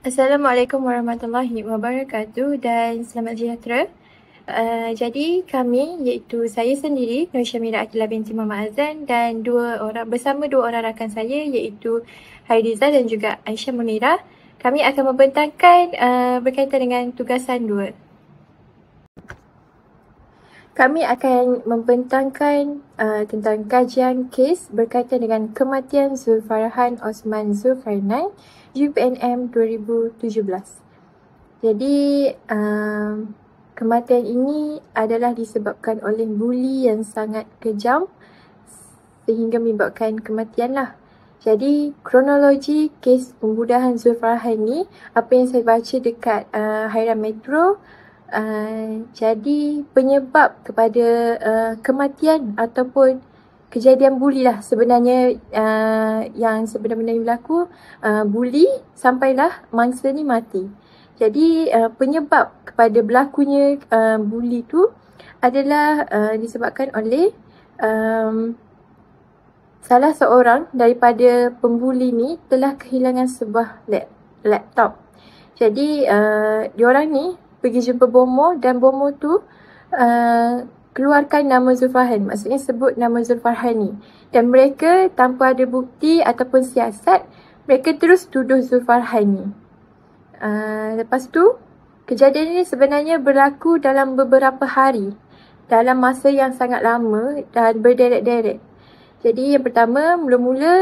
Assalamualaikum warahmatullahi wabarakatuh dan selamat sejahtera. Jadi kami iaitu saya sendiri Nur Syamira Akilah binti Muhammad Azan dan bersama dua orang rakan saya iaitu Haidiza dan juga Aisyah Munira. Kami akan membentangkan berkaitan dengan tugasan 2. Kami akan membentangkan tentang kajian kes berkaitan dengan kematian Zulfarhan Osman Zulkarnain UPNM 2017. Jadi kematian ini adalah disebabkan oleh buli yang sangat kejam sehingga menyebabkan kematian lah. Jadi kronologi kes pembunuhan Zulfarhan ni, apa yang saya baca dekat Hairan Metro, jadi penyebab kepada kematian ataupun kejadian buli lah sebenarnya, yang sebenar-benarnya berlaku, buli sampailah mangsa ni mati. Jadi penyebab kepada berlakunya buli tu adalah disebabkan oleh salah seorang daripada pembuli ni telah kehilangan sebuah laptop. Jadi diorang ni pergi jumpa bomoh dan bomoh tu keluarkan nama Zulfarhan, maksudnya sebut nama Zulfarhan ni. Dan mereka tanpa ada bukti ataupun siasat, mereka terus tuduh Zulfarhan ni. Lepas tu, kejadian ini sebenarnya berlaku dalam beberapa hari, dalam masa yang sangat lama dan berderet-deret. Jadi yang pertama, mula-mula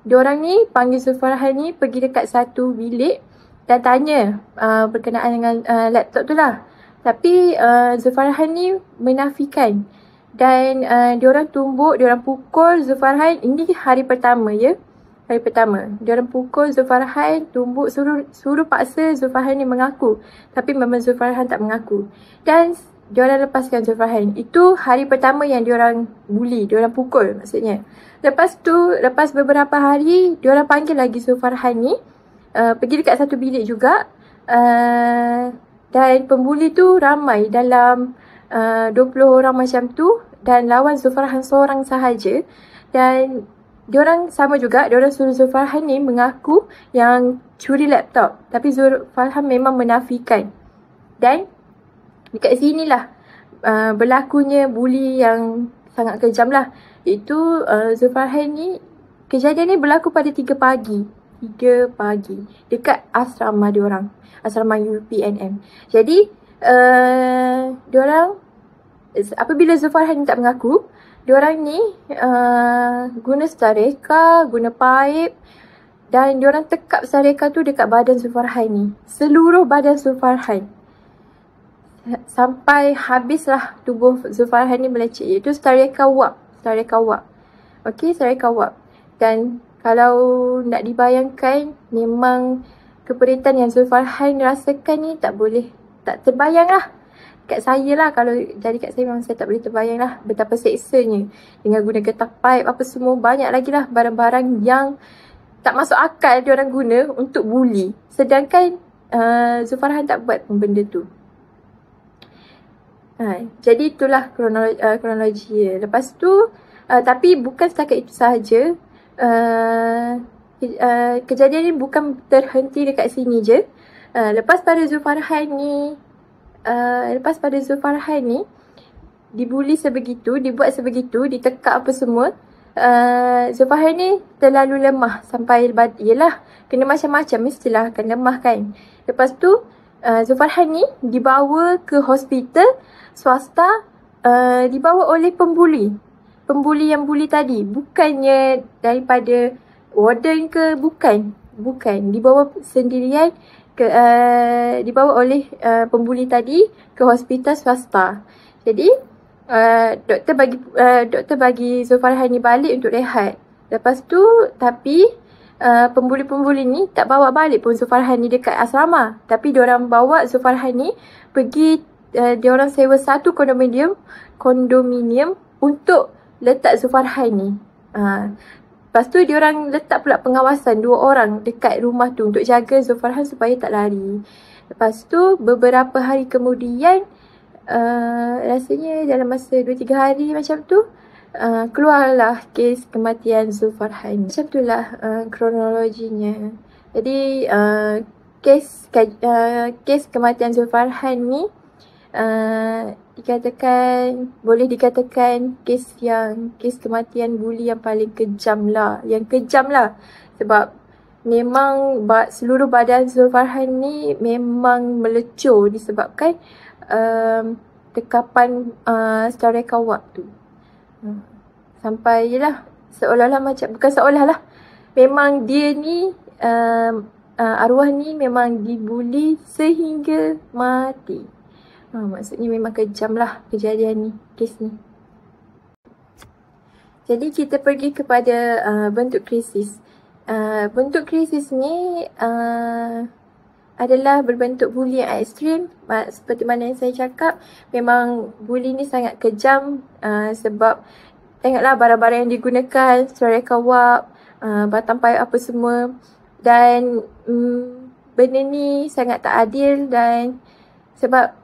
diorang ni panggil Zulfarhan ni pergi dekat satu bilik dan tanya berkenaan dengan laptop tu lah. Tapi Zulfarhan ni menafikan dan diorang tumbuk, diorang pukul Zulfarhan. Ini hari pertama ya. Hari pertama. Diorang pukul Zulfarhan, tumbuk, suruh paksa Zulfarhan ni mengaku. Tapi memang Zulfarhan tak mengaku. Dan diorang lepaskan Zulfarhan. Itu hari pertama yang diorang bully, diorang pukul maksudnya. Lepas tu, lepas beberapa hari, diorang panggil lagi Zulfarhan ni. Pergi dekat satu bilik juga. Dan pembuli tu ramai dalam 20 orang macam tu dan lawan Zulfarhan seorang sahaja. Dan diorang sama juga, diorang suruh Zulfarhan ni mengaku yang curi laptop. Tapi Zulfarhan memang menafikan. Dan dekat sinilah berlakunya buli yang sangat kejam lah. Itu Zulfarhan ni, kejadian ni berlaku pada 3 pagi. 3 pagi dekat asrama diorang, asrama UPNM. Jadi diorang, apabila Zulfarhan tak mengaku, diorang ni guna stareka, guna paip dan diorang tekap stareka tu dekat badan Zulfarhan ni, seluruh badan Zulfarhan, sampai habislah tubuh Zulfarhan ni melecet. Iaitu stareka wap. Okey, stareka wap. Dan kalau nak dibayangkan, memang keperitan yang Zulfarhan rasakan ni tak terbayang lah. Kat saya lah, kalau jadi kat saya memang saya tak boleh terbayang lah betapa seksanya. Dengan guna getah pipe apa semua, banyak lagi lah barang-barang yang tak masuk akal diorang guna untuk bully. Sedangkan Zulfarhan tak buat pun benda tu. Jadi itulah kronologi dia. Lepas tu, tapi bukan setakat itu sahaja. Kejadian ni bukan terhenti dekat sini je. Lepas pada Zulfarhan ni dibuli sebegitu, dibuat sebegitu, ditekak apa semua, Zulfarhan ni terlalu lemah sampai yelah, kena macam-macam mestilah akan lemah kan. Lepas tu Zulfarhan ni dibawa ke hospital swasta, dibawa oleh pembuli yang buli tadi. Bukannya daripada warden ke, bukan. Dibawa sendirian ke, dibawa oleh pembuli tadi ke hospital swasta. Jadi doktor bagi Zulfarhan ni balik untuk rehat. Lepas tu tapi pembuli-pembuli ni tak bawa balik pun Zulfarhan ni dekat asrama, tapi diorang bawa Zulfarhan ni pergi, diorang sewa satu kondominium untuk letak Zulfarhan ni. Lepas tu diorang letak pula pengawasan 2 orang dekat rumah tu untuk jaga Zulfarhan supaya tak lari. Lepas tu beberapa hari kemudian, rasanya dalam masa 2-3 hari macam tu, keluarlah kes kematian Zulfarhan. Macam itulah kronologinya. Jadi kes kematian Zulfarhan ni boleh dikatakan kes kematian buli yang paling kejam lah. Sebab memang seluruh badan Zulfarhan ni memang melecur disebabkan tekapan secara kawak tu. Sampai yelah, seolah-olah macam, bukan seolah lah, memang dia ni arwah ni memang dibuli sehingga mati. Maksudnya memang kejam lah kejadian ni, kes ni. Jadi kita pergi kepada bentuk krisis. Bentuk krisis ni adalah berbentuk buli yang ekstrim. Seperti mana yang saya cakap, memang buli ni sangat kejam sebab tengoklah barang-barang yang digunakan, serai kawak, batang paip apa semua. Dan benda ni sangat tak adil dan sebab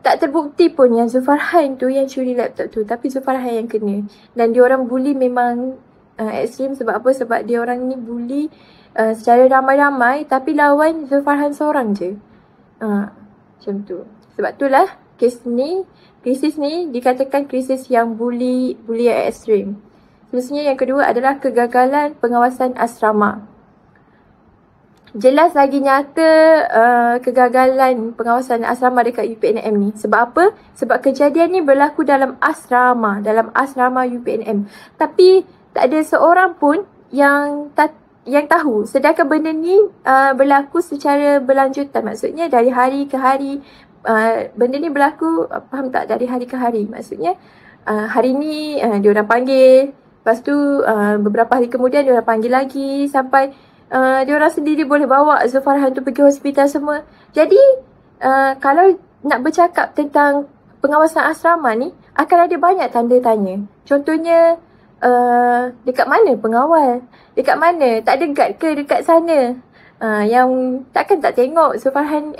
tak terbukti pun yang Zulfarhan tu yang curi laptop tu, tapi Zulfarhan yang kena. Dan diorang bully memang ekstrim. Sebab apa? Sebab diorang ni bully secara ramai-ramai tapi lawan Zulfarhan seorang je. Macam tu. Sebab itulah krisis ni dikatakan krisis yang bully yang ekstrim. Seterusnya yang kedua adalah kegagalan pengawasan asrama. Jelas lagi nyata kegagalan pengawasan asrama dekat UPNM ni. Sebab apa? Sebab kejadian ni berlaku dalam asrama UPNM. Tapi tak ada seorang pun yang tahu. Sedangkan benda ni berlaku secara berlanjutan. Maksudnya dari hari ke hari benda ni berlaku, faham tak? Dari hari ke hari. Maksudnya hari ni diorang panggil. Lepas tu beberapa hari kemudian diorang panggil lagi sampai diorang sendiri boleh bawa Zulfarhan tu pergi hospital semua. Jadi kalau nak bercakap tentang pengawasan asrama ni, akan ada banyak tanda tanya. Contohnya dekat mana pengawal? Dekat mana? Tak ada guard ke dekat sana? Yang takkan tak tengok Zulfarhan,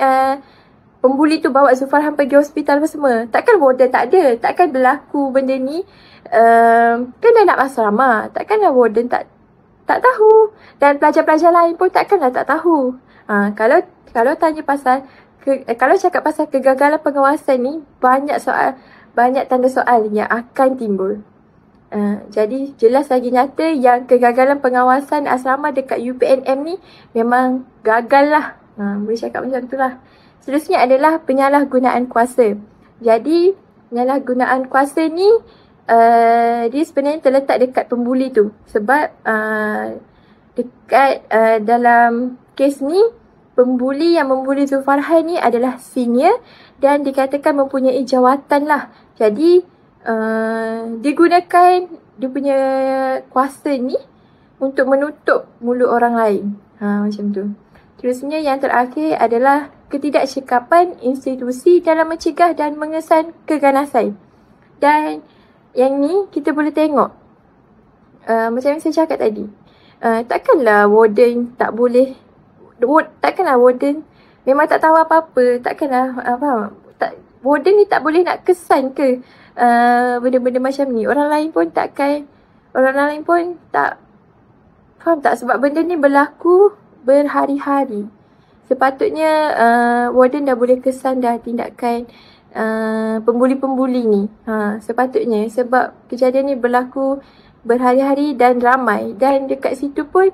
pembuli tu bawa Zulfarhan pergi hospital apa semua. Takkan warden tak ada. Takkan berlaku benda ni. Kan anak asrama. Takkanlah warden tak tahu. Dan pelajar-pelajar lain pun takkanlah tak tahu. Kalau tanya pasal kalau cakap pasal kegagalan pengawasan ni, banyak tanda soal yang akan timbul. Jadi jelas lagi nyata yang kegagalan pengawasan asrama dekat UPNM ni memang gagal lah. Boleh cakap macam tu lah. Seterusnya adalah penyalahgunaan kuasa. Jadi penyalahgunaan kuasa ni dia sebenarnya terletak dekat pembuli tu. Sebab dekat dalam kes ni, pembuli yang membuli Zulfarhan ni adalah senior dan dikatakan mempunyai jawatan lah. Jadi digunakan dia punya kuasa ni untuk menutup mulut orang lain. Macam tu. Terusnya yang terakhir adalah ketidakcekapan institusi dalam mencegah dan mengesan keganasan. Dan yang ni kita boleh tengok macam yang saya cakap tadi. Takkanlah warden tak boleh, takkanlah warden memang tak tahu apa-apa. Takkanlah warden ni tak boleh nak kesan ke benda-benda macam ni. Orang lain pun tak, faham tak? Sebab benda ni berlaku berhari-hari. Sepatutnya warden dah boleh kesan dah tindakan pembuli-pembuli ni. Sepatutnya, sebab kejadian ni berlaku berhari-hari dan ramai. Dan dekat situ pun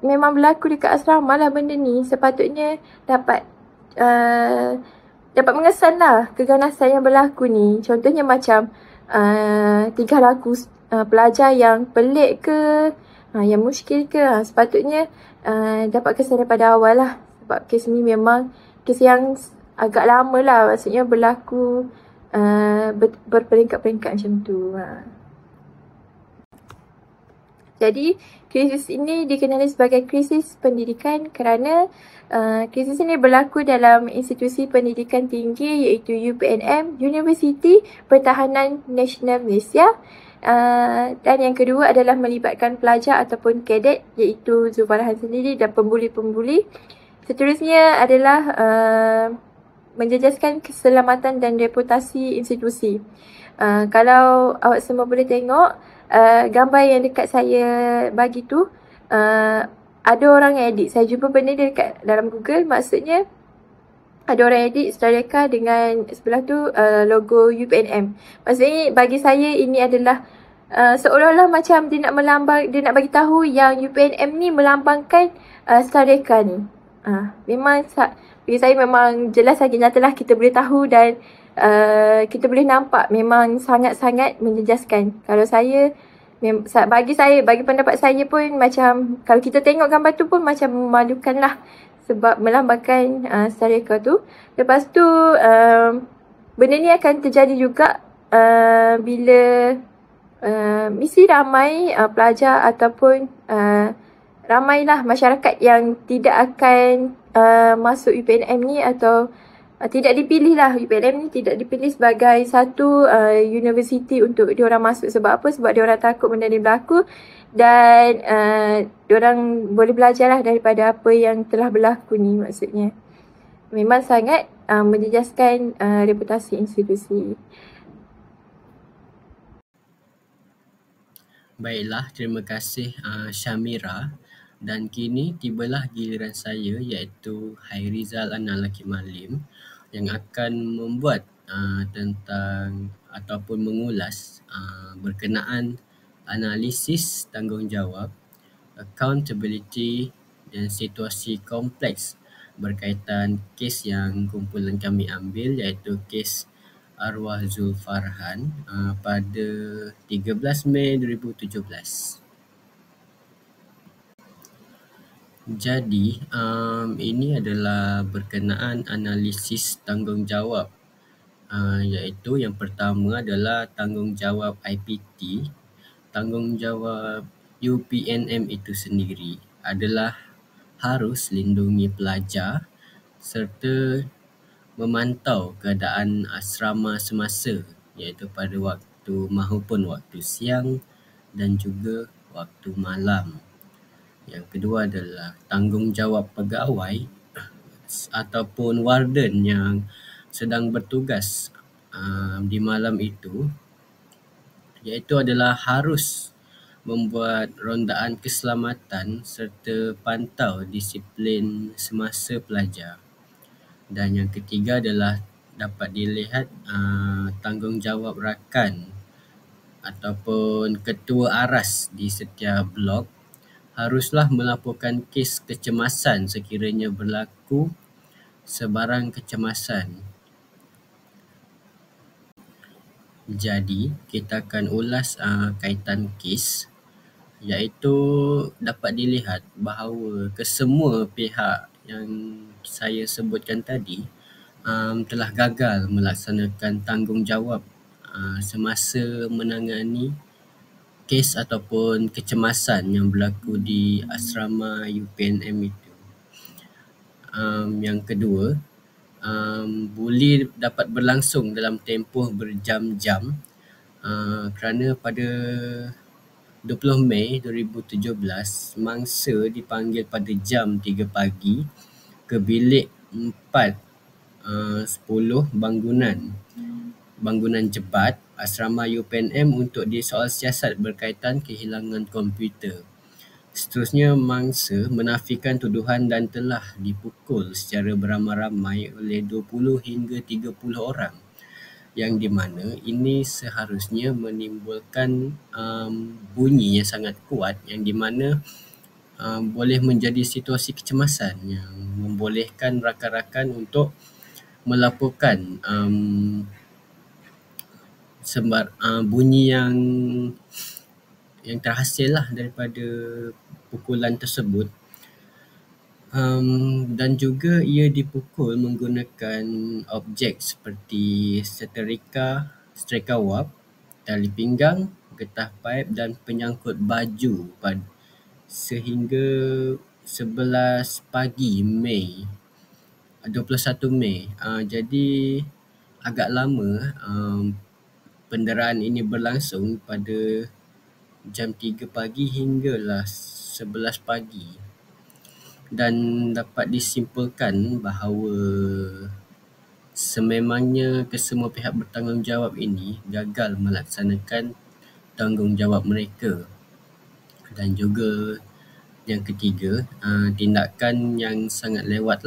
memang berlaku dekat asrama lah benda ni. Sepatutnya dapat mengesan lah keganasan yang berlaku ni. Contohnya macam tingkah laku pelajar yang pelik ke, yang muskil ke, sepatutnya dapat kesan daripada awal lah. Sebab kes ni memang kes yang agak lama lah. Maksudnya berlaku berperingkat-peringkat macam tu. Jadi krisis ini dikenali sebagai krisis pendidikan kerana krisis ini berlaku dalam institusi pendidikan tinggi iaitu UPNM, Universiti Pertahanan Nasional Malaysia. Dan yang kedua adalah melibatkan pelajar ataupun kadet iaitu Zulfarhan sendiri dan pembuli-pembuli. Seterusnya adalah menjejaskan keselamatan dan reputasi institusi. Kalau awak semua boleh tengok, gambar yang dekat saya bagi tu ada orang edit. Saya jumpa benda dia dekat dalam Google, maksudnya ada orang edit Stareka dengan sebelah tu logo UPNM. Maksudnya bagi saya ini adalah seolah-olah macam dia nak bagi tahu yang UPNM ni melambangkan Stareka ni. Memang bagi saya memang jelas lagi nyatalah kita boleh tahu dan kita boleh nampak memang sangat-sangat menjejaskan. Kalau bagi pendapat saya pun macam kalau kita tengok gambar tu pun macam memalukan lah sebab melambangkan Stareka tu. Lepas tu benda ni akan terjadi juga bila mesti ramai pelajar ataupun ramailah masyarakat yang tidak akan masuk UPNM ni atau tidak dipilih lah. UPNM ni tidak dipilih sebagai satu universiti untuk diorang masuk. Sebab apa? Sebab diorang takut benda ni berlaku dan diorang boleh belajar lah daripada apa yang telah berlaku ni, maksudnya. Memang sangat menjejaskan reputasi institusi. Baiklah, terima kasih Syamira. Dan kini tibalah giliran saya, iaitu Hairizal Anal Hakim Malim, yang akan membuat tentang ataupun mengulas berkenaan analisis tanggungjawab, accountability dan situasi kompleks berkaitan kes yang kumpulan kami ambil, iaitu kes arwah Zulfarhan pada 13 Mei 2017. Jadi, ini adalah berkenaan analisis tanggungjawab, iaitu yang pertama adalah tanggungjawab IPT. Tanggungjawab UPNM itu sendiri adalah harus lindungi pelajar serta memantau keadaan asrama semasa, iaitu pada waktu mahupun waktu siang dan juga waktu malam. Yang kedua adalah tanggungjawab pegawai ataupun warden yang sedang bertugas di malam itu, iaitu adalah harus membuat rondaan keselamatan serta pantau disiplin semasa pelajar. Dan yang ketiga adalah dapat dilihat tanggungjawab rakan ataupun ketua aras di setiap blok haruslah melaporkan kes kecemasan sekiranya berlaku sebarang kecemasan. Jadi, kita akan ulas kaitan kes, iaitu dapat dilihat bahawa kesemua pihak yang saya sebutkan tadi telah gagal melaksanakan tanggungjawab semasa menangani kes ataupun kecemasan yang berlaku di asrama UPNM itu. Yang kedua, boleh dapat berlangsung dalam tempoh berjam-jam kerana pada 20 Mei 2017, mangsa dipanggil pada jam 3 pagi ke bilik 410 bangunan jebat asrama UPNM untuk disoal siasat berkaitan kehilangan komputer. Seterusnya, mangsa menafikan tuduhan dan telah dipukul secara beramai-ramai oleh 20 hingga 30 orang, yang di mana ini seharusnya menimbulkan bunyi yang sangat kuat, yang di mana boleh menjadi situasi kecemasan yang membolehkan rakan-rakan untuk melaporkan bunyi yang terhasil lah daripada pukulan tersebut. Dan juga ia dipukul menggunakan objek seperti setrika wap, tali pinggang, getah paip dan penyangkut baju sehingga 11 pagi 21 Mei. Jadi agak lama penderaan ini berlangsung pada jam 3 pagi hinggalah 11 pagi. Dan dapat disimpulkan bahawa sememangnya kesemua pihak bertanggungjawab ini gagal melaksanakan tanggungjawab mereka. Dan juga yang ketiga, tindakan yang sangat lewat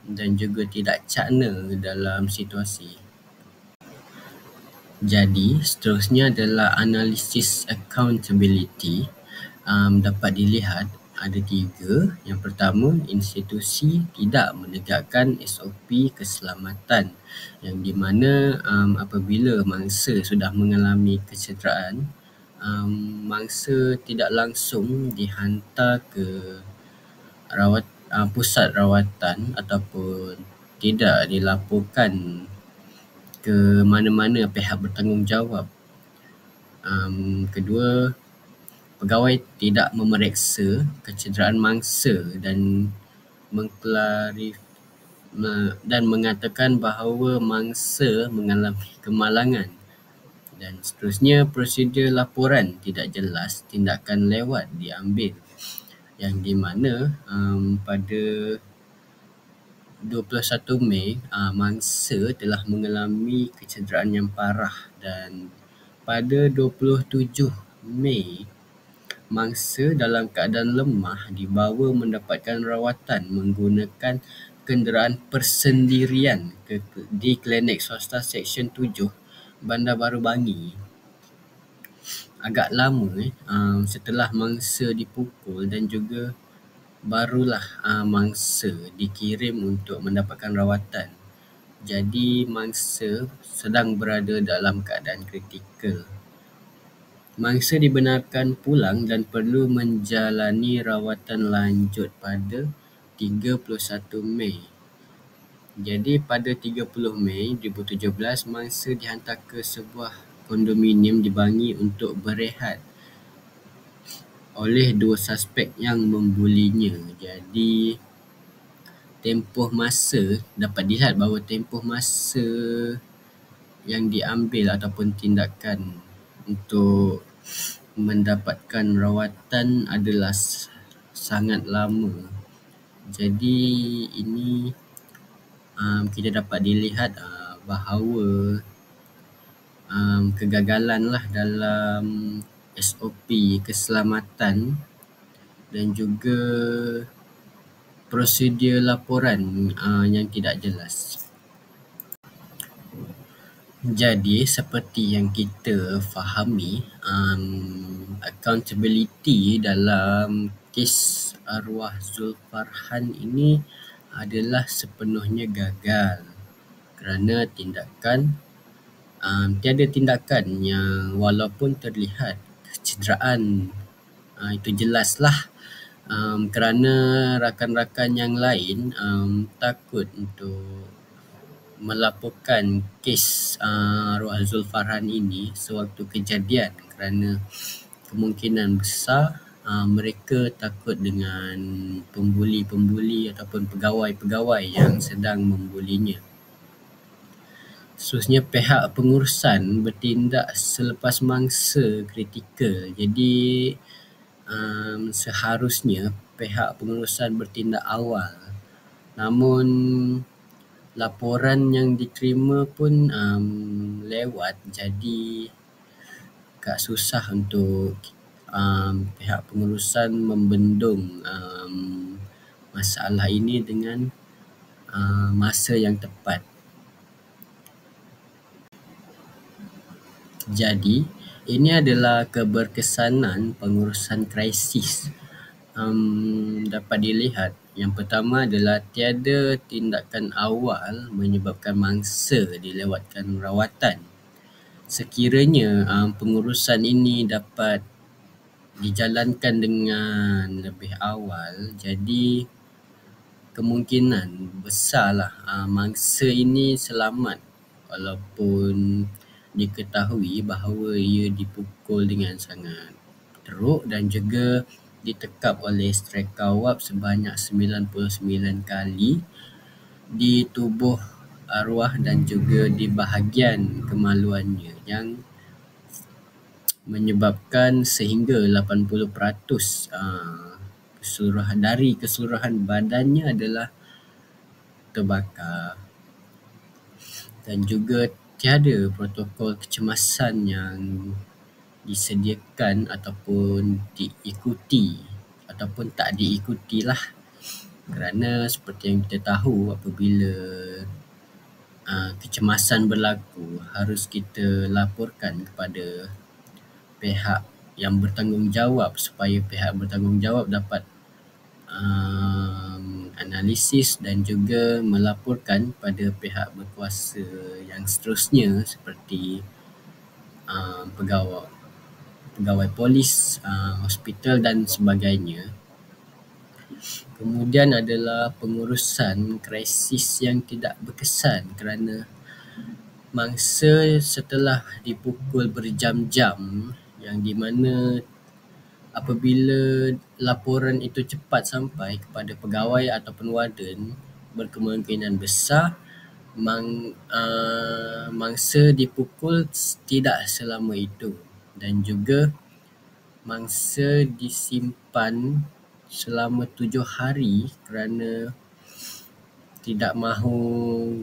dan juga tidak cakna dalam situasi. Jadi, seterusnya adalah analisis accountability. Dapat dilihat ada 3. Yang pertama, institusi tidak menegakkan SOP keselamatan, yang di mana apabila mangsa sudah mengalami kecederaan, mangsa tidak langsung dihantar ke pusat rawatan ataupun tidak dilaporkan ke mana-mana pihak bertanggungjawab. Kedua, pegawai tidak memeriksa kecederaan mangsa dan mengatakan bahawa mangsa mengalami kemalangan. Dan seterusnya, prosedur laporan tidak jelas, tindakan lewat diambil, yang di mana pada 21 Mei mangsa telah mengalami kecederaan yang parah, dan pada 27 Mei mangsa dalam keadaan lemah dibawa mendapatkan rawatan menggunakan kenderaan persendirian di klinik swasta Seksyen 7 Bandar Baru Bangi. Agak lama setelah mangsa dipukul, dan juga barulah mangsa dikirim untuk mendapatkan rawatan. Jadi mangsa sedang berada dalam keadaan kritikal. Mangsa dibenarkan pulang dan perlu menjalani rawatan lanjut pada 31 Mei. Jadi pada 30 Mei 2017, mangsa dihantar ke sebuah kondominium di Bangi untuk berehat oleh 2 suspek yang membulinya. Jadi tempoh masa, dapat dilihat bahawa tempoh masa yang diambil ataupun tindakan untuk mendapatkan rawatan adalah sangat lama. Jadi ini kita dapat dilihat bahawa kegagalan dalam SOP keselamatan dan juga prosedur laporan yang tidak jelas. Jadi seperti yang kita fahami, accountability dalam kes arwah Zulfarhan ini adalah sepenuhnya gagal kerana tiada tindakan yang walaupun terlihat kecederaan itu jelaslah, kerana rakan-rakan yang lain takut untuk melaporkan kes arwah Zulfarhan ini sewaktu kejadian, kerana kemungkinan besar mereka takut dengan pembuli-pembuli ataupun pegawai-pegawai yang sedang membulinya. Seterusnya, pihak pengurusan bertindak selepas mangsa kritikal. Jadi seharusnya pihak pengurusan bertindak awal. Namun laporan yang diterima pun lewat, jadi agak susah untuk pihak pengurusan membendung masalah ini dengan masa yang tepat. Jadi ini adalah keberkesanan pengurusan krisis. Dapat dilihat, yang pertama adalah tiada tindakan awal menyebabkan mangsa dilewatkan rawatan. Sekiranya pengurusan ini dapat dijalankan dengan lebih awal, jadi kemungkinan besarlah mangsa ini selamat, walaupun diketahui bahawa ia dipukul dengan sangat teruk dan juga ditekap oleh striker wap sebanyak 99 kali di tubuh arwah dan juga di bahagian kemaluannya, yang menyebabkan sehingga 80% keseluruhan badannya adalah terbakar. Dan juga tiada protokol kecemasan yang disediakan ataupun diikuti ataupun tak diikutilah, kerana seperti yang kita tahu apabila kecemasan berlaku harus kita laporkan kepada pihak yang bertanggungjawab supaya pihak bertanggungjawab dapat analisis dan juga melaporkan pada pihak berkuasa yang seterusnya seperti pegawai polis, hospital dan sebagainya. Kemudian adalah pengurusan krisis yang tidak berkesan, kerana mangsa setelah dipukul berjam-jam yang di mana apabila laporan itu cepat sampai kepada pegawai ataupun warden, berkemungkinan besar mangsa dipukul tidak selama itu, dan juga mangsa disimpan selama 7 hari kerana tidak mahu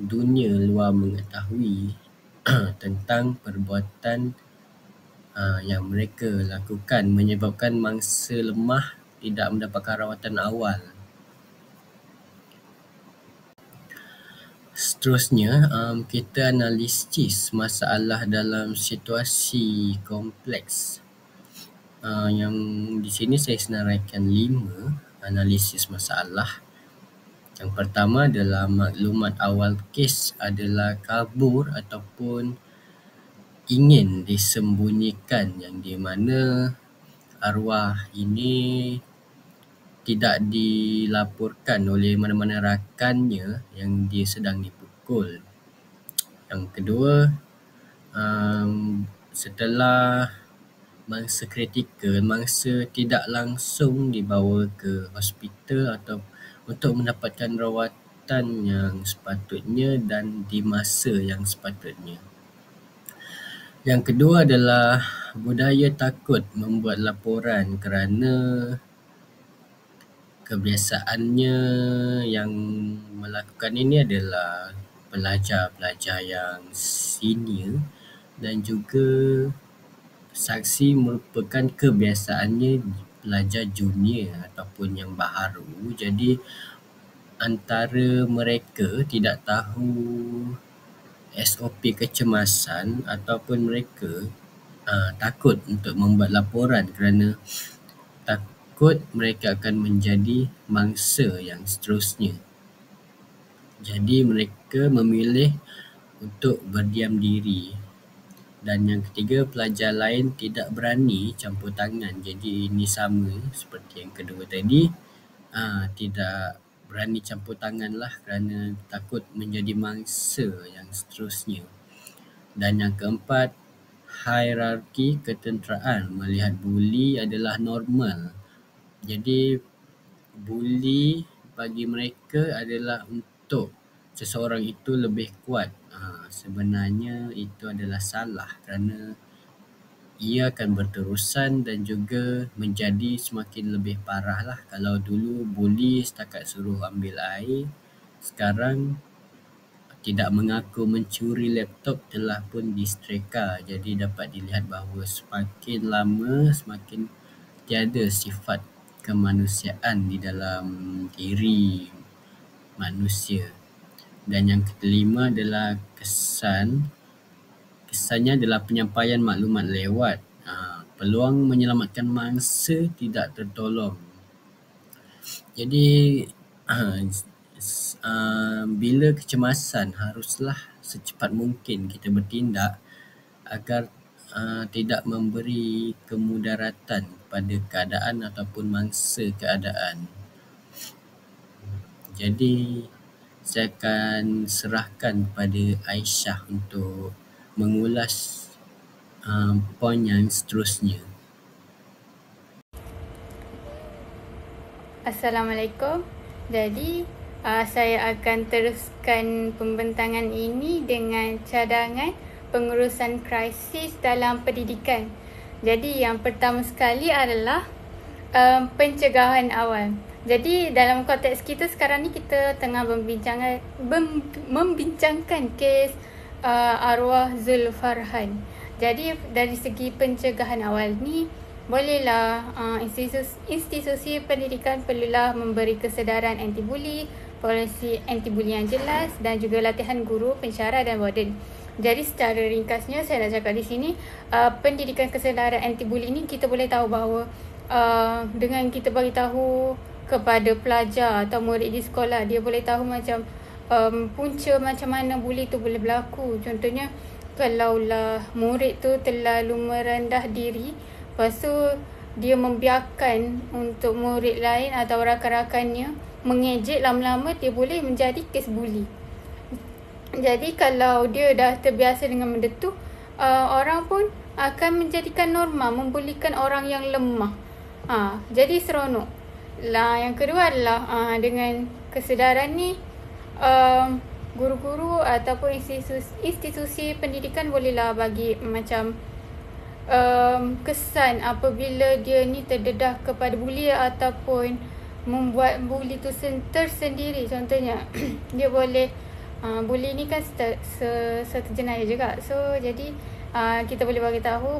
dunia luar mengetahui tentang perbuatan yang mereka lakukan, menyebabkan mangsa lemah tidak mendapatkan rawatan awal. Seterusnya, kita analisis masalah dalam situasi kompleks. Yang di sini saya senaraikan 5 analisis masalah. Yang pertama adalah maklumat awal kes adalah kabur ataupun ingin disembunyikan, yang di mana arwah ini tidak dilaporkan oleh mana-mana rakannya yang dia sedang dipukul. Yang kedua, setelah mangsa kritikal, mangsa tidak langsung dibawa ke hospital atau untuk mendapatkan rawatan yang sepatutnya dan di masa yang sepatutnya. Yang kedua adalah budaya takut membuat laporan, kerana kebiasaannya yang melakukan ini adalah pelajar-pelajar yang senior, dan juga saksi merupakan kebiasaannya pelajar junior ataupun yang baharu. Jadi antara mereka tidak tahu SOP kecemasan ataupun mereka takut untuk membuat laporan kerana takut mereka akan menjadi mangsa yang seterusnya. Jadi mereka memilih untuk berdiam diri. Dan yang ketiga, pelajar lain tidak berani campur tangan. Jadi ini sama seperti yang kedua tadi, tidak berani campur tangan lah kerana takut menjadi mangsa yang seterusnya. Dan yang keempat, hierarki ketenteraan melihat buli adalah normal. Jadi buli bagi mereka adalah untuk seseorang itu lebih kuat. Sebenarnya itu adalah salah kerana ia akan berterusan dan juga menjadi semakin lebih parah lah. Kalau dulu buli setakat suruh ambil air, sekarang tidak mengaku mencuri laptop telah pun distreka. Jadi dapat dilihat bahawa semakin lama semakin tiada sifat kemanusiaan di dalam diri manusia. Dan yang kelima adalah kesannya adalah penyampaian maklumat lewat. Peluang menyelamatkan mangsa tidak tertolong. Jadi bila kecemasan, haruslah secepat mungkin kita bertindak agar tidak memberi kemudaratan pada keadaan ataupun mangsa keadaan. Jadi saya akan serahkan kepada Aisyah untuk mengulas poin yang seterusnya. Assalamualaikum. Jadi saya akan teruskan pembentangan ini dengan cadangan pengurusan krisis dalam pendidikan. Jadi yang pertama sekali adalah pencegahan awal. Jadi dalam konteks kita sekarang ni, kita tengah membincangkan kes arwah Zulfarhan. Jadi dari segi pencegahan awal ni, bolehlah institusi pendidikan perlulah memberi kesedaran anti-buli, polisi anti-buli yang jelas dan juga latihan guru, pensyarah dan warden. Jadi secara ringkasnya saya nak cakap di sini, pendidikan kesedaran anti-buli ni kita boleh tahu bahawa dengan kita bagi tahu kepada pelajar atau murid di sekolah, dia boleh tahu macam punca macam mana buli tu boleh berlaku. Contohnya kalaulah murid tu terlalu merendah diri, lepas tu dia membiarkan untuk murid lain atau rakan-rakannya mengejek, lama-lama dia boleh menjadi kes buli. Jadi kalau dia dah terbiasa dengan benda tu, orang pun akan menjadikan norma membulikan orang yang lemah. Jadi seronok. Yang kedua adalah dengan kesedaran ni, guru-guru ataupun institusi pendidikan bolehlah bagi macam kesan apabila dia ni terdedah kepada buli ataupun membuat buli tu tersendiri. Contohnya dia boleh buli ni kan satu jenayah juga. So jadi kita boleh bagi tahu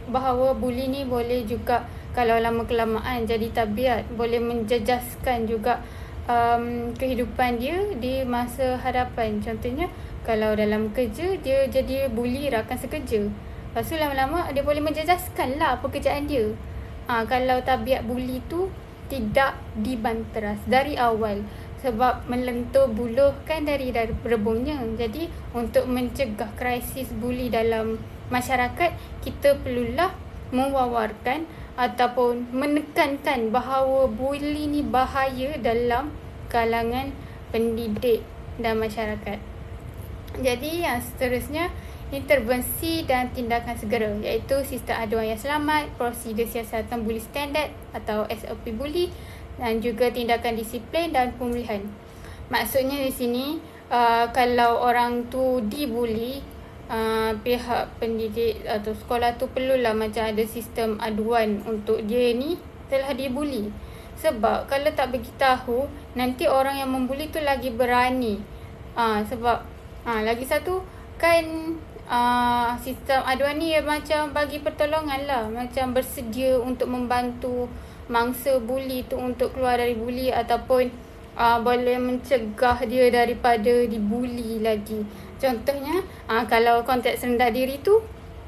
bahawa buli ni boleh juga kalau lama kelamaan jadi tabiat, boleh menjejaskan juga kehidupan dia di masa hadapan. Contohnya kalau dalam kerja dia jadi buli rakan sekerja, lepas tu lama-lama dia boleh menjejaskan lah pekerjaan dia. Kalau tabiat buli tu tidak dibanteras dari awal, sebab melentur buluh kan dari rebungnya. Jadi untuk mencegah krisis buli dalam masyarakat, kita perlulah mewawarkan ataupun menekankan bahawa buli ni bahaya dalam kalangan pendidik dan masyarakat. Jadi yang seterusnya, intervensi dan tindakan segera, iaitu sistem aduan yang selamat, prosedur siasatan buli standard atau SOP buli, dan juga tindakan disiplin dan pemulihan. Maksudnya di sini, kalau orang tu dibuli, pihak pendidik atau sekolah tu perlulah macam ada sistem aduan untuk dia ni telah dibuli. Sebab kalau tak beritahu, nanti orang yang membuli tu lagi berani. Sebab lagi satu kan, sistem aduan ni macam bagi pertolongan lah, macam bersedia untuk membantu mangsa buli tu untuk keluar dari buli ataupun boleh mencegah dia daripada dibuli lagi. Contohnya kalau konteks rendah diri tu,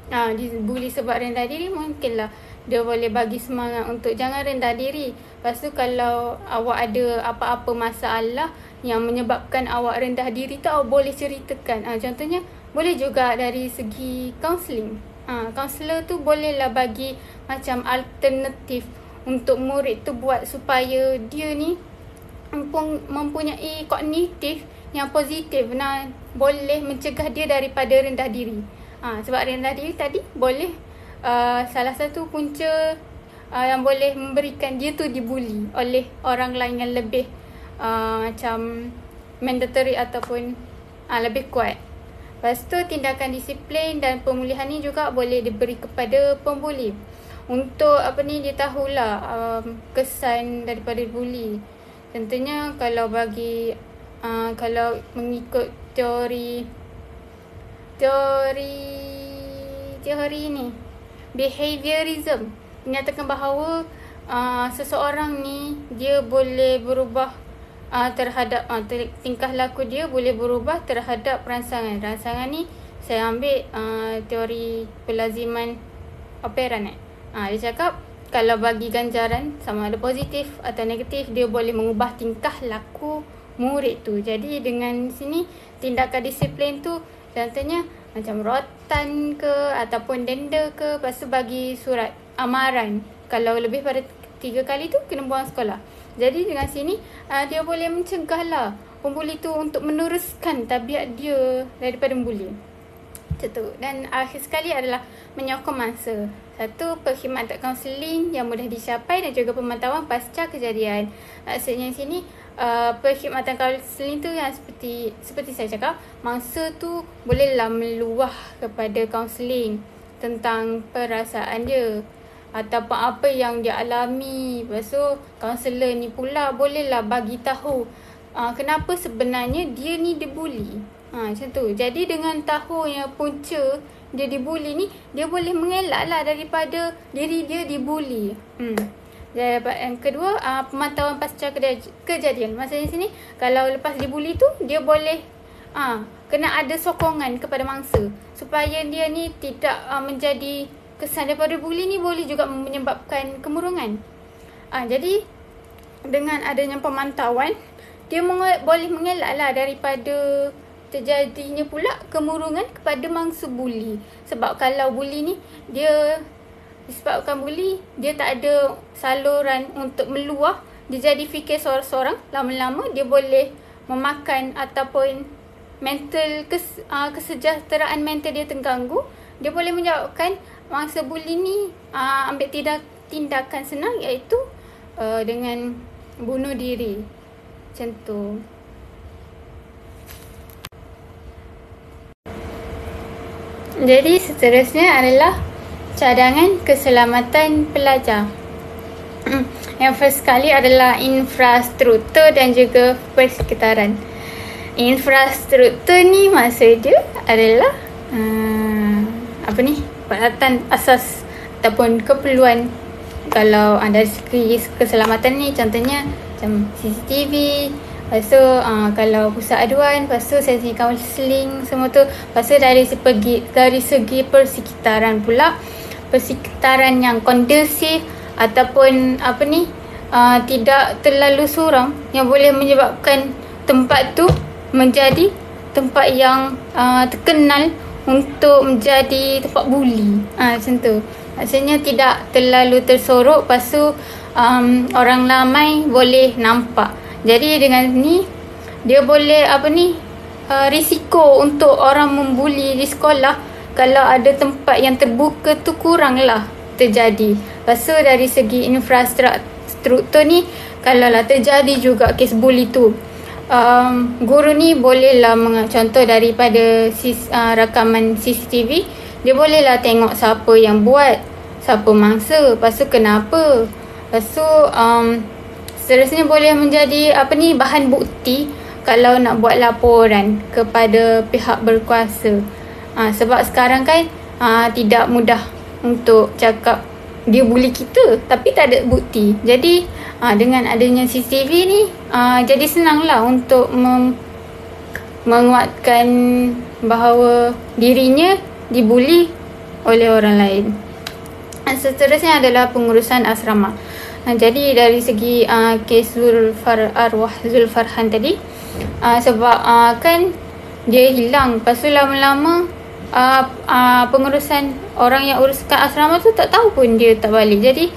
dibuli sebab rendah diri, mungkinlah dia boleh bagi semangat untuk jangan rendah diri. Lepas tu kalau awak ada apa-apa masalah yang menyebabkan awak rendah diri tu, awak boleh ceritakan. Contohnya boleh juga dari segi kaunseling. Kaunselor tu bolehlah bagi macam alternatif untuk murid tu buat supaya dia ni mempunyai kognitif yang positif. Boleh mencegah dia daripada rendah diri. Sebab rendah diri tadi boleh salah satu punca yang boleh memberikan dia tu dibuli oleh orang lain yang lebih macam mandatory ataupun lebih kuat. Lepas tu tindakan disiplin dan pemulihan ni juga boleh diberi kepada pembuli. Untuk dia tahulah kesan daripada buli. Contohnya kalau kalau mengikut teori ni, behaviorism, menyatakan bahawa seseorang ni dia boleh berubah terhadap tingkah laku dia boleh berubah terhadap rangsangan. Rangsangan ni saya ambil teori pelaziman operan. Dia cakap kalau bagi ganjaran sama ada positif atau negatif, dia boleh mengubah tingkah laku murid tu. Jadi dengan sini tindakan disiplin tu contohnya macam rotan ke ataupun denda ke, lepas tu bagi surat amaran. Kalau lebih pada 3 kali tu kena buang sekolah. Jadi dengan sini dia boleh mencegahlah pembuli tu untuk meneruskan tabiat dia daripada membuli. Macam tu. Dan akhir sekali adalah menyokong mangsa. Satu, perkhidmatan kaunseling yang mudah dicapai dan juga pemantauan pasca kejadian. Maksudnya di sini perkhidmatan kaunseling tu yang seperti saya cakap, mangsa tu bolehlah meluah kepada kaunseling tentang perasaan dia ataupun apa yang dia alami. Lepas tu kaunselor ni pula bolehlah bagi tahu kenapa sebenarnya dia ni dibuli. Macam tu. Jadi dengan tahu yang punca dia dibuli ni, dia boleh mengelak lah daripada diri dia dibuli. Yang kedua, pemantauan pasca kejadian. Maksudnya sini, kalau lepas dibuli tu, dia boleh kena ada sokongan kepada mangsa supaya dia ni tidak menjadi kesan daripada buli ni boleh juga menyebabkan kemurungan. Jadi dengan adanya pemantauan, dia boleh mengelak lah daripada terjadinya pula kemurungan kepada mangsa buli. Sebab kalau buli ni, disebabkan buli, dia tak ada saluran untuk meluah, dia jadi fikir seorang-seorang, lama-lama dia boleh memakan ataupun mental kesejahteraan mental dia terganggu. Dia boleh menyebabkan mangsa buli ni ambil tindakan senang, iaitu dengan bunuh diri. Macam tu. Jadi seterusnya adalah cadangan keselamatan pelajar. Yang first sekali adalah infrastruktur dan juga persekitaran. Infrastruktur ni maksud dia adalah peralatan asas ataupun keperluan. Kalau dari segi keselamatan ni, contohnya macam CCTV, lepas tu kalau pusat aduan, lepas tu sesi kaunseling, semua tu. Lepas tu dari segi persekitaran pula, persekitaran yang kondusif ataupun tidak terlalu suram, yang boleh menyebabkan tempat tu menjadi tempat yang terkenal untuk menjadi tempat buli. Macam tu. Maksudnya tidak terlalu tersorok, lepas tu orang ramai boleh nampak. Jadi dengan ni dia boleh risiko untuk orang membuli di sekolah kalau ada tempat yang terbuka tu kuranglah terjadi. Lepas tu dari segi infrastruktur ni, kalau lah terjadi juga kes buli tu, guru ni bolehlah contoh daripada rakaman CCTV, dia bolehlah tengok siapa yang buat, siapa mangsa, lepas tu kenapa. Lepas tu seterusnya boleh menjadi bahan bukti kalau nak buat laporan kepada pihak berkuasa. Sebab sekarang kan tidak mudah untuk cakap dia buli kita tapi tak ada bukti. Jadi dengan adanya CCTV ni jadi senanglah untuk menguatkan bahawa dirinya dibuli oleh orang lain. Seterusnya adalah pengurusan asrama. Jadi dari segi kes arwah Zulfarhan tadi, sebab kan dia hilang, lepas tu lama-lama pengurusan orang yang uruskan asrama tu tak tahu pun dia tak balik. Jadi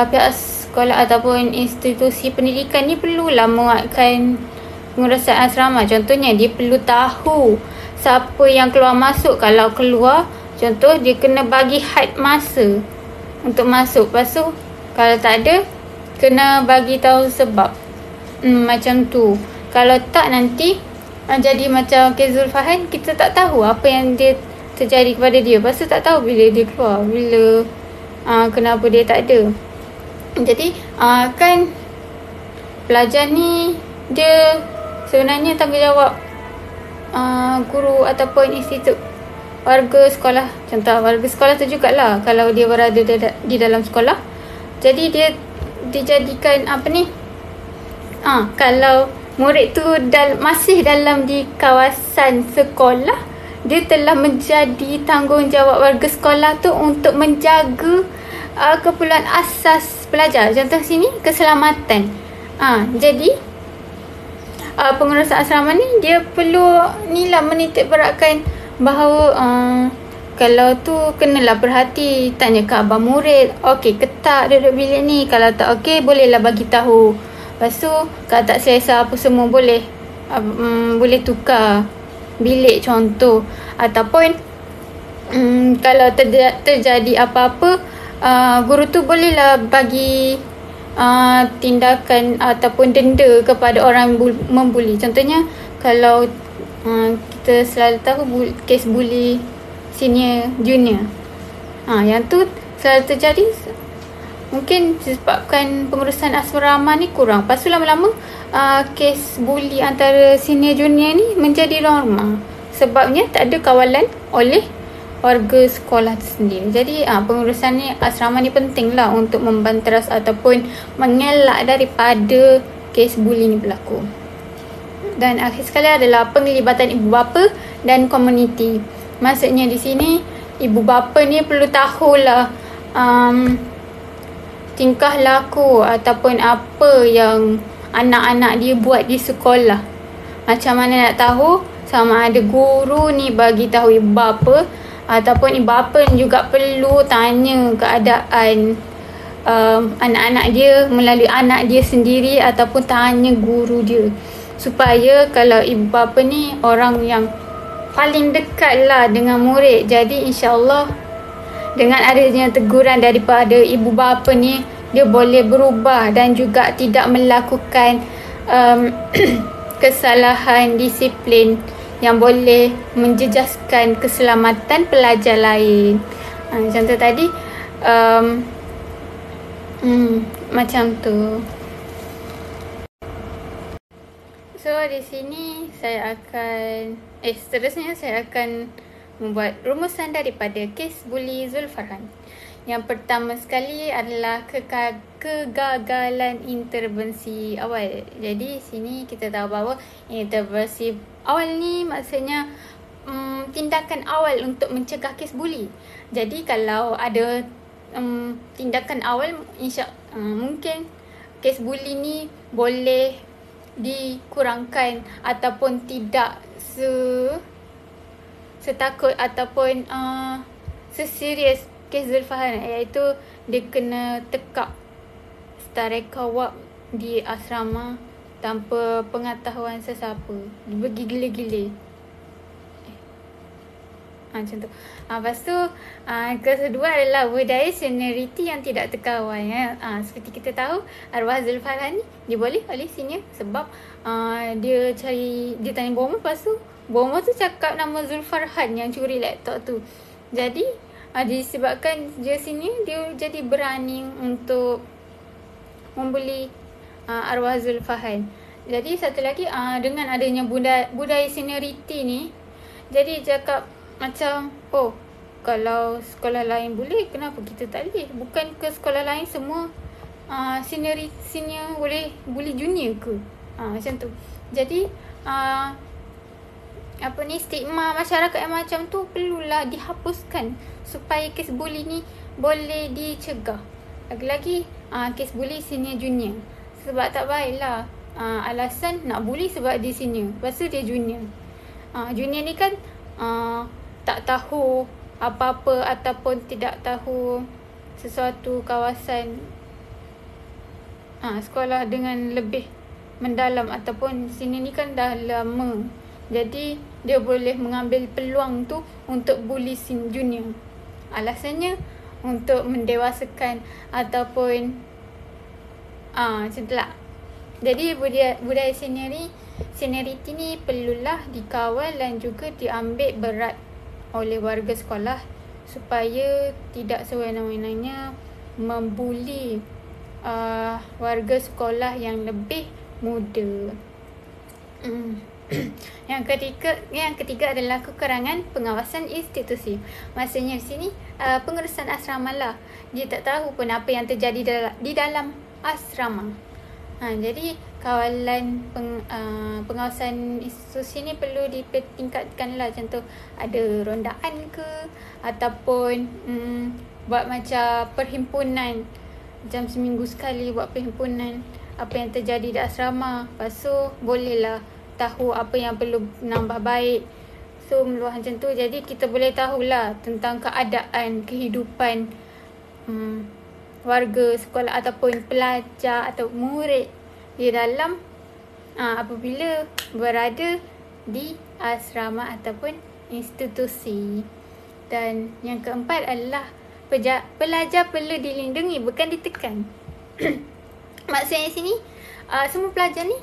pihak sekolah ataupun institusi pendidikan ni perlulah menguatkan pengurusan asrama. Contohnya dia perlu tahu siapa yang keluar masuk. Kalau keluar, contoh dia kena bagi had masa untuk masuk. Lepas tu kalau tak ada, kena bagi tahu sebab. Macam tu. Kalau tak, nanti jadi macam kes Zulfarhan, kita tak tahu apa yang dia terjadi kepada dia. Lepas tu tak tahu bila dia keluar, bila kenapa dia tak ada. Jadi kan pelajar ni dia sebenarnya tanggungjawab guru ataupun institut, warga sekolah. Contoh warga sekolah tu jugalah kalau dia berada di dalam sekolah. Jadi dia dijadikan kalau murid tu masih dalam di kawasan sekolah, dia telah menjadi tanggungjawab warga sekolah tu untuk menjaga keperluan asas pelajar. Contoh sini keselamatan. Jadi pengurusan asrama ni dia perlu menitik beratkan bahawa kalau tu kenalah perhati, tanya ke abang murid, okey ke tak duduk bilik ni. Kalau tak okey, bolehlah bagi tahu. Lepas tu kalau tak selesa apa semua, boleh tukar bilik contoh. Ataupun kalau terjadi apa-apa, guru tu bolehlah bagi tindakan ataupun denda kepada orang membuli. Contohnya kalau kita selalu tahu kes buli senior junior, yang tu selalu terjadi. mungkin disebabkan pengurusan asrama ni kurang. Lepas tu lama-lama kes bully antara senior junior ni menjadi norma. Sebabnya tak ada kawalan oleh warga sekolah tu sendiri. Jadi pengurusan ni asrama ni penting lah untuk membanteras ataupun mengelak daripada kes bully ni berlaku. Dan akhir sekali adalah penglibatan ibu bapa dan komuniti. Maksudnya di sini ibu bapa ni perlu tahulah tingkah laku ataupun apa yang anak-anak dia buat di sekolah. Macam mana nak tahu? Sama ada guru ni bagi tahu ibu bapa ataupun ibu bapa juga perlu tanya keadaan anak-anak dia melalui anak dia sendiri ataupun tanya guru dia. Supaya kalau ibu bapa ni orang yang paling dekat lah dengan murid. Jadi insyaAllah dengan adanya teguran daripada ibu bapa ni, dia boleh berubah dan juga tidak melakukan kesalahan disiplin yang boleh menjejaskan keselamatan pelajar lain. Contoh tadi macam tu. So di sini seterusnya saya akan membuat rumusan daripada kes bully Zulfarhan. Yang pertama sekali adalah kegagalan intervensi awal. Jadi sini kita tahu bahawa intervensi awal ni maksudnya tindakan awal untuk mencegah kes bully. Jadi kalau ada tindakan awal, mungkin kes bully ni boleh dikurangkan ataupun tidak setakut ataupun seserius kes Zulfarhan, iaitu dia kena tekak setareka wap di asrama tanpa pengetahuan sesiapa, bergila-gila. Macam tu. Lepas tu kedua adalah budaya senioriti yang tidak terkawal. Seperti kita tahu, arwah Zulfarhan ni dia boleh oleh senior sebab dia tanya Bomo, lepas tu Bomo tu cakap nama Zulfarhan yang curi laptop tu. Jadi disebabkan dia senior, dia jadi berani untuk membuli arwah Zulfarhan. Jadi satu lagi, dengan adanya budaya senioriti ni, jadi cakap macam, kalau sekolah lain boleh, kenapa kita tak boleh? Bukan ke sekolah lain semua senior boleh bully junior ke? Macam tu. Jadi stigma masyarakat yang macam tu perlulah dihapuskan supaya kes bully ni boleh dicegah. Lagi-lagi kes bully senior junior. Sebab tak baiklah alasan nak bully sebab dia senior, lepas tu dia junior. Junior ni kan tak tahu apa-apa ataupun tidak tahu sesuatu kawasan sekolah dengan lebih mendalam, ataupun sini ni kan dah lama. Jadi dia boleh mengambil peluang tu untuk bully junior. Alasannya untuk mendewasakan ataupun macam tu lah. Jadi budaya senioriti ni perlulah dikawal dan juga diambil berat oleh warga sekolah supaya tidak sewenang-wenangnya membuli warga sekolah yang lebih muda. Yang ketiga adalah kekurangan pengawasan institusi. Maksudnya di sini pengurusan asrama lah, dia tak tahu pun apa yang terjadi di dalam asrama. Jadi kawalan pengawasan institusi ni perlu dipertingkatkan lah. Contoh ada rondaan ke, ataupun buat macam perhimpunan, macam seminggu sekali buat perhimpunan apa yang terjadi di asrama. Lepas tu bolehlah tahu apa yang perlu menambah baik. So meluah macam tu, jadi kita boleh tahulah tentang keadaan kehidupan warga sekolah ataupun pelajar atau murid di dalam apabila berada di asrama ataupun institusi. Dan yang keempat adalah pelajar perlu dilindungi, bukan ditekan. Maksudnya di sini semua pelajar ni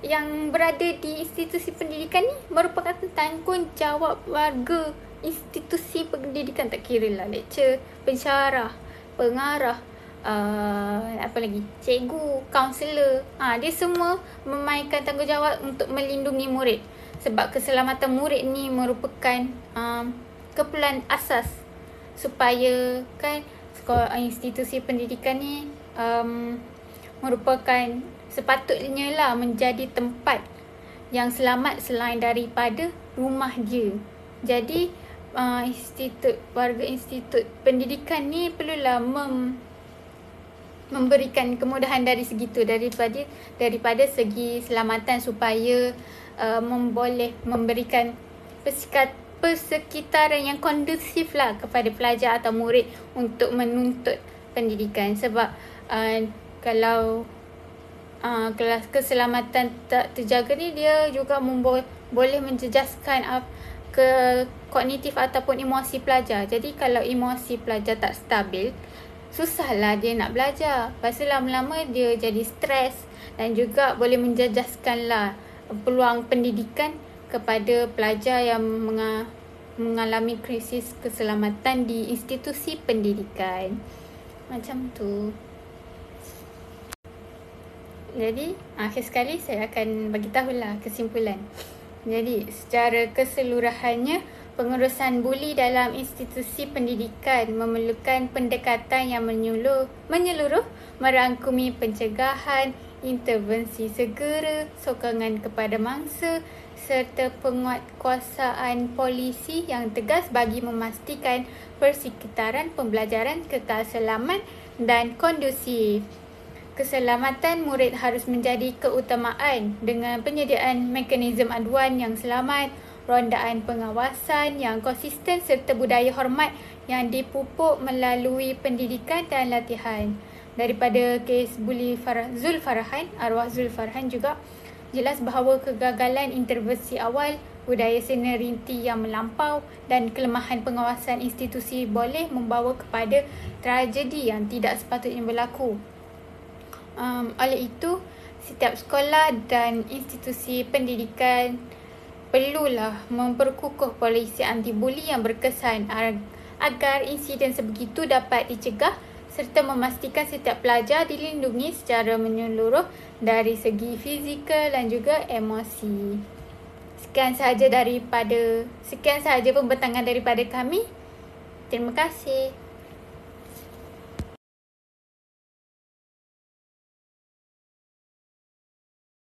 yang berada di institusi pendidikan ni merupakan tanggungjawab warga institusi pendidikan. Tak kira lah lecturer, pensyarah, pengarah, apa lagi, cikgu, kaunselor, dia semua memainkan tanggungjawab untuk melindungi murid. Sebab keselamatan murid ni merupakan keperluan asas supaya kan institusi pendidikan ni merupakan sepatutnya lah menjadi tempat yang selamat selain daripada rumah dia. Jadi institut pendidikan ni perlulah memberikan kemudahan dari segi tu, daripada segi selamatan supaya boleh memberikan persekitaran yang kondusif lah kepada pelajar atau murid untuk menuntut pendidikan. Sebab kalau keselamatan tak terjaga ni, dia juga boleh menjejaskan ke kognitif ataupun emosi pelajar. Jadi kalau emosi pelajar tak stabil, susahlah dia nak belajar. Lepas tu lama-lama dia jadi stres dan juga boleh menjejaskanlah peluang pendidikan kepada pelajar yang mengalami krisis keselamatan di institusi pendidikan. Macam tu. Jadi akhir sekali saya akan bagi tahulah kesimpulan. Jadi secara keseluruhannya, pengurusan buli dalam institusi pendidikan memerlukan pendekatan yang menyeluruh, merangkumi pencegahan, intervensi segera, sokongan kepada mangsa serta penguatkuasaan polisi yang tegas bagi memastikan persekitaran pembelajaran kekal selamat dan kondusif. Keselamatan murid harus menjadi keutamaan dengan penyediaan mekanisme aduan yang selamat, rondaan pengawasan yang konsisten serta budaya hormat yang dipupuk melalui pendidikan dan latihan. Daripada kes buli Zulfarhan, arwah Zulfarhan juga jelas bahawa kegagalan intervensi awal, budaya senioriti yang melampau dan kelemahan pengawasan institusi boleh membawa kepada tragedi yang tidak sepatutnya berlaku. Oleh itu, setiap sekolah dan institusi pendidikan perlulah memperkukuh polisi anti-buli yang berkesan agar insiden sebegitu dapat dicegah serta memastikan setiap pelajar dilindungi secara menyeluruh dari segi fizikal dan juga emosi. Sekian sahaja pembentangan daripada kami. Terima kasih.